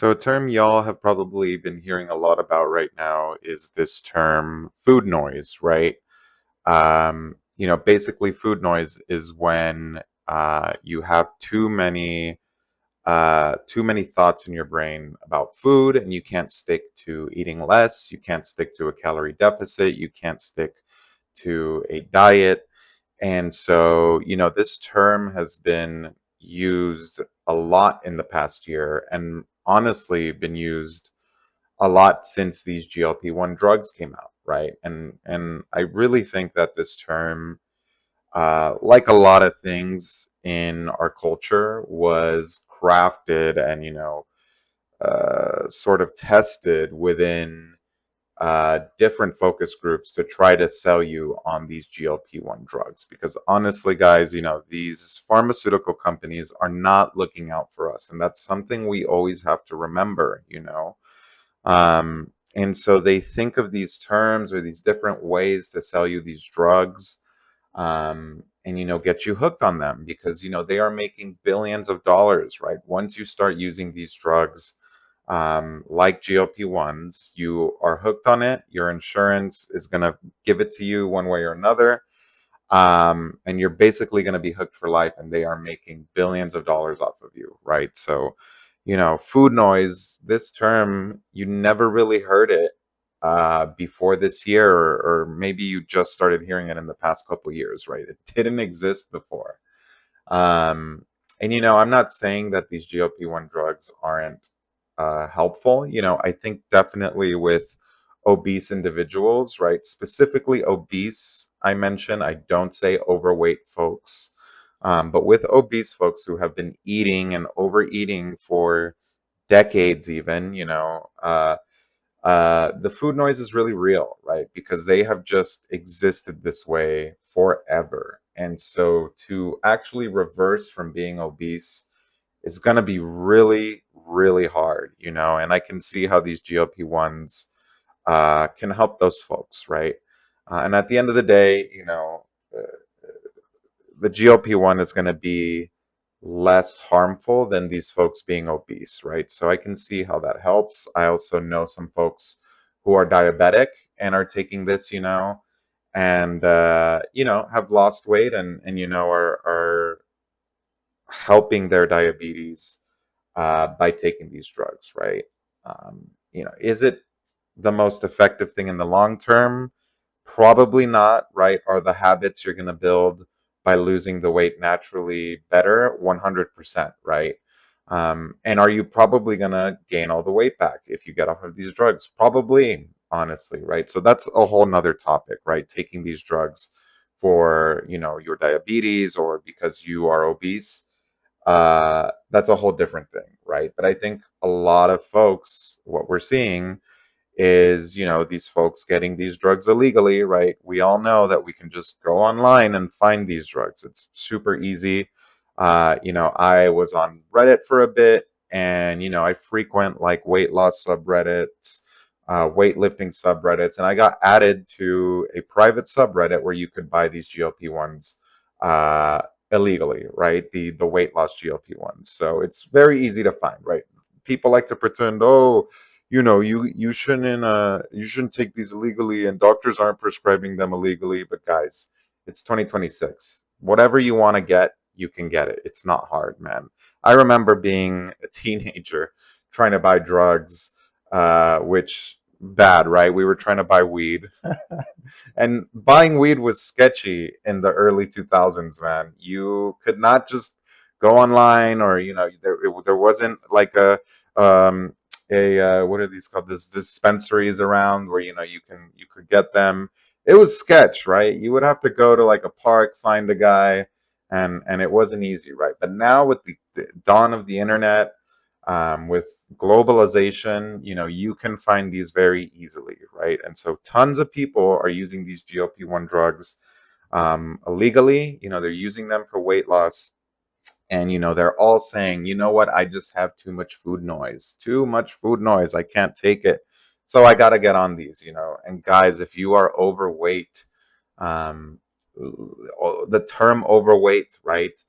So, a term y'all have probably been hearing a lot about right now is this term food noise, right? Basically, food noise is when you have too many thoughts in your brain about food, and you can't stick to eating less. You can't stick to a calorie deficit. You can't stick to a diet. And so, this term has been used a lot in the past year, and honestly been used a lot since these GLP-1 drugs came out, right? And I really think that this term, like a lot of things in our culture, was crafted and sort of tested within different focus groups to try to sell you on these GLP-1 drugs. Because honestly, guys, these pharmaceutical companies are not looking out for us. And that's something we always have to remember. And so they think of these terms or these different ways to sell you these drugs, and get you hooked on them because they are making billions of dollars, right? Once you start using these drugs, like GLP-1s, you are hooked on it. Your insurance is going to give it to you one way or another. And you're basically going to be hooked for life, and they are making billions of dollars off of you, right? So, food noise, this term, you never really heard it before this year, or maybe you just started hearing it in the past couple years, right? It didn't exist before. Um, and I'm not saying that these GLP-1 drugs aren't helpful. I think definitely with obese individuals, right? Specifically obese, I mention, I don't say overweight folks. But with obese folks who have been eating and overeating for decades, even, the food noise is really real, right? Because they have just existed this way forever. And so to actually reverse from being obese is going to be really, really hard, and I can see how these GLP-1s can help those folks, right? And at the end of the day, uh, the GLP-1 is going to be less harmful than these folks being obese, right? So I can see how that helps. I also know some folks who are diabetic and are taking this, and have lost weight and are helping their diabetes by taking these drugs, right? Is it the most effective thing in the long term? Probably not, right? Are the habits you're going to build by losing the weight naturally better? 100%, right? And are you probably going to gain all the weight back if you get off of these drugs? Probably, honestly, right? So that's a whole nother topic, right? Taking these drugs for, your diabetes or because you are obese, that's a whole different thing, right? But I think a lot of folks, what we're seeing is, these folks getting these drugs illegally, right? We all know that we can just go online and find these drugs. It's super easy. I was on Reddit for a bit, and, I frequent like weight loss subreddits, weightlifting subreddits, and I got added to a private subreddit where you could buy these GLP-1s uh, illegally, right? The weight loss GLP-1s. So it's very easy to find, right? People like to pretend, oh, you shouldn't take these illegally, and doctors aren't prescribing them illegally. But guys, it's 2026. Whatever you want to get, you can get it. It's not hard, man. I remember being a teenager trying to buy drugs, which bad, right? We were trying to buy weed. And buying weed was sketchy in the early 2000s, man. You could not just go online, or there wasn't like um what are these called, this dispensaries around where you could get them. It was sketch, right? You would have to go to like a park, find a guy, and it wasn't easy, right? But now with the dawn of the internet, with globalization, you can find these very easily, right? And so tons of people are using these GLP-1 drugs illegally. They're using them for weight loss. And, they're all saying, you know what, I just have too much food noise, too much food noise. I can't take it. So I got to get on these. And guys, if you are overweight, um, the term overweight, right?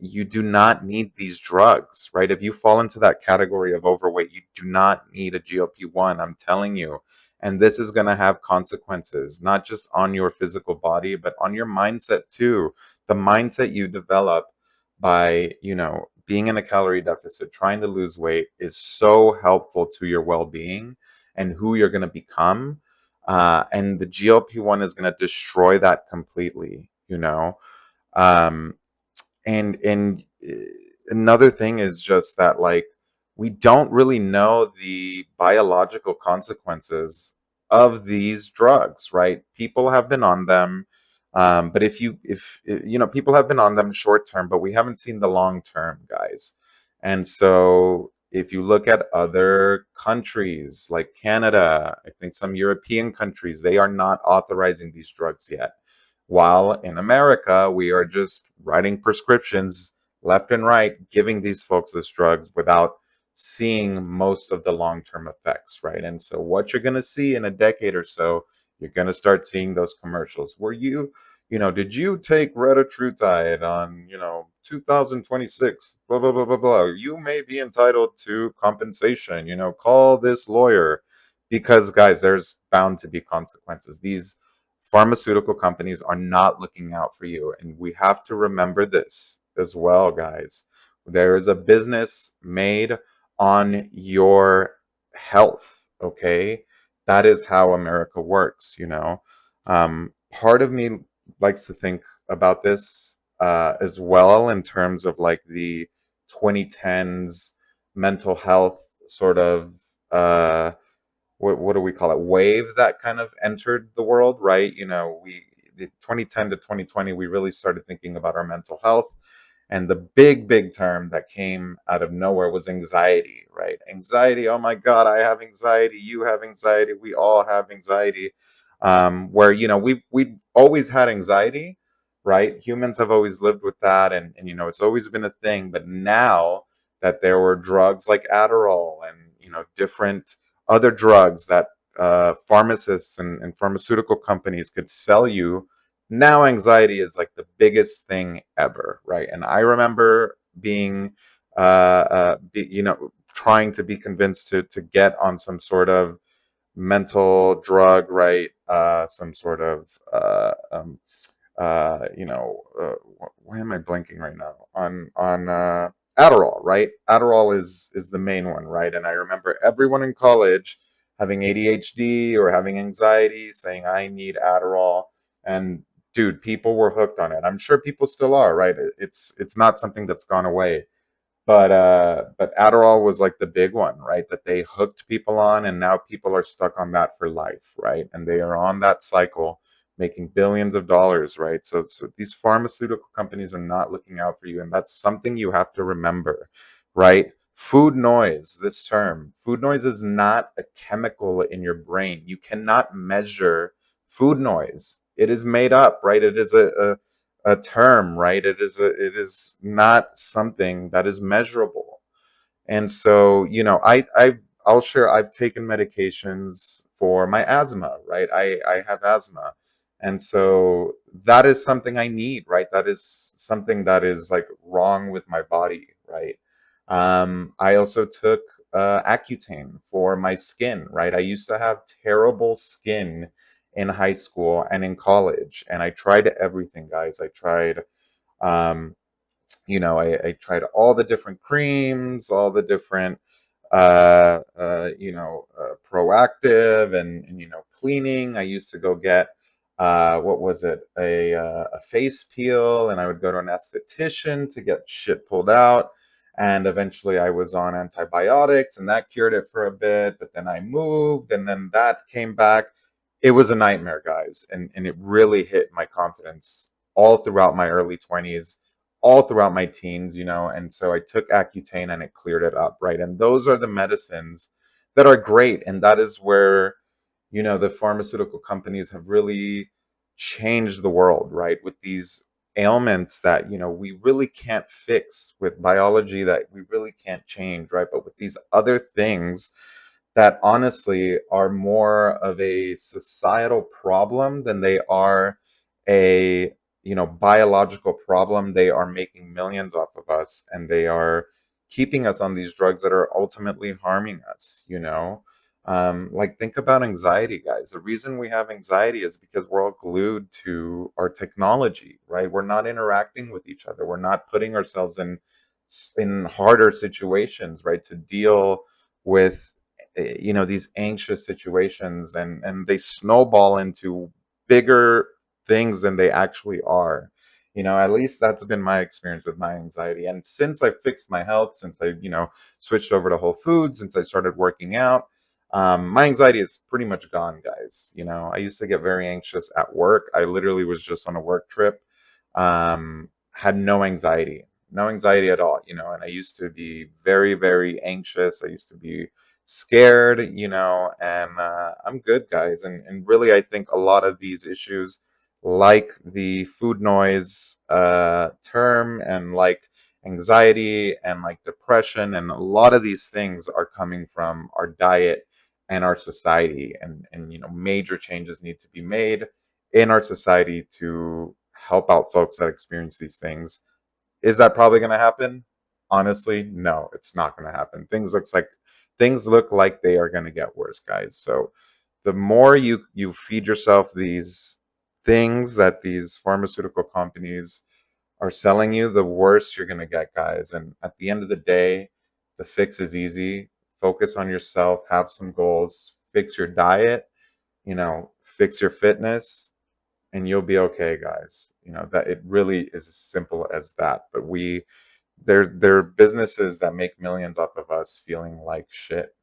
you do not need these drugs, right? If you fall into that category of overweight, you do not need a GLP-1. I'm telling you. And this is going to have consequences, not just on your physical body, but on your mindset too. The mindset you develop by, being in a calorie deficit, trying to lose weight is so helpful to your well-being and who you're going to become. And the GLP-1 is going to destroy that completely, Um, and another thing is just that, like, we don't really know the biological consequences of these drugs, right? People have been on them, but people have been on them short term, but we haven't seen the long term, guys. And so if you look at other countries like Canada, I think some European countries, they are not authorizing these drugs yet, while in America, we are just writing prescriptions left and right, giving these folks this drugs without seeing most of the long-term effects, right? And so what you're going to see in a decade or so, you're going to start seeing those commercials where did you take retatrutide on, 2026, blah, blah, blah, blah, blah. You may be entitled to compensation, call this lawyer. Because, guys, there's bound to be consequences. These pharmaceutical companies are not looking out for you. And we have to remember this as well, guys. There is a business made on your health, okay? That is how America works. Part of me likes to think about this as well in terms of like the 2010s mental health sort of what do we call it, wave that kind of entered the world, right? We the 2010 to 2020, we really started thinking about our mental health. And the big term that came out of nowhere was anxiety, right? Anxiety. Oh my God, I have anxiety. You have anxiety. We all have anxiety. Where we always had anxiety, right? Humans have always lived with that, and it's always been a thing. But now that there were drugs like Adderall and different other drugs that pharmacists and pharmaceutical companies could sell you, now anxiety is like the biggest thing ever, right? And I remember being trying to be convinced to get on some sort of mental drug, right? Some sort of why am I blanking right now on Adderall, right? Adderall is the main one, right? And I remember everyone in college having ADHD or having anxiety saying, I need Adderall. And dude, people were hooked on it. I'm sure people still are, right? It's not something that's gone away. But Adderall was like the big one, right? That they hooked people on, and now people are stuck on that for life, right? And they are on that cycle, making billions of dollars, right? So these pharmaceutical companies are not looking out for you, and that's something you have to remember, right? Food noise, this term, food noise is not a chemical in your brain. You cannot measure food noise. It is made up, right? It is a term, right? It is not something that is measurable. And so, I'll share I've taken medications for my asthma, right? I have asthma. And so that is something I need, right? That is something that is like wrong with my body, right? I also took Accutane for my skin, right? I used to have terrible skin in high school and in college, and I tried everything, guys. I tried um, I tried all the different creams, all the different, proactive and cleaning. I used to go get, what was it, a face peel, and I would go to an esthetician to get shit pulled out. And eventually I was on antibiotics, and that cured it for a bit. But then I moved, and then that came back. It was a nightmare, guys, and it really hit my confidence all throughout my early 20s, all throughout my teens, and so I took Accutane and it cleared it up, right? And those are the medicines that are great. And that is where, the pharmaceutical companies have really changed the world, right? With these ailments that, we really can't fix, with biology that we really can't change, right? But with these other things that honestly are more of a societal problem than they are a biological problem. They are making millions off of us, and they are keeping us on these drugs that are ultimately harming us. Like, think about anxiety, guys. The reason we have anxiety is because we're all glued to our technology, right? We're not interacting with each other. We're not putting ourselves in harder situations, right, to deal with these anxious situations, and they snowball into bigger things than they actually are. At least that's been my experience with my anxiety. And since I fixed my health, since I switched over to whole foods, since I started working out, my anxiety is pretty much gone, guys. I used to get very anxious at work. I literally was just on a work trip, had no anxiety at all, and I used to be very, very anxious. I used to be scared, and I'm good, guys. And really, I think a lot of these issues, like the food noise term, and like anxiety and like depression, and a lot of these things are coming from our diet and our society. And major changes need to be made in our society to help out folks that experience these things. Is that probably going to happen? Honestly, no, it's not going to happen. Things look like they are going to get worse, guys. So the more you feed yourself these things that these pharmaceutical companies are selling you, the worse you're going to get, guys. And at the end of the day, the fix is easy. Focus on yourself, have some goals, fix your diet, fix your fitness, and you'll be okay, guys. That it really is as simple as that. But there are businesses that make millions off of us feeling like shit.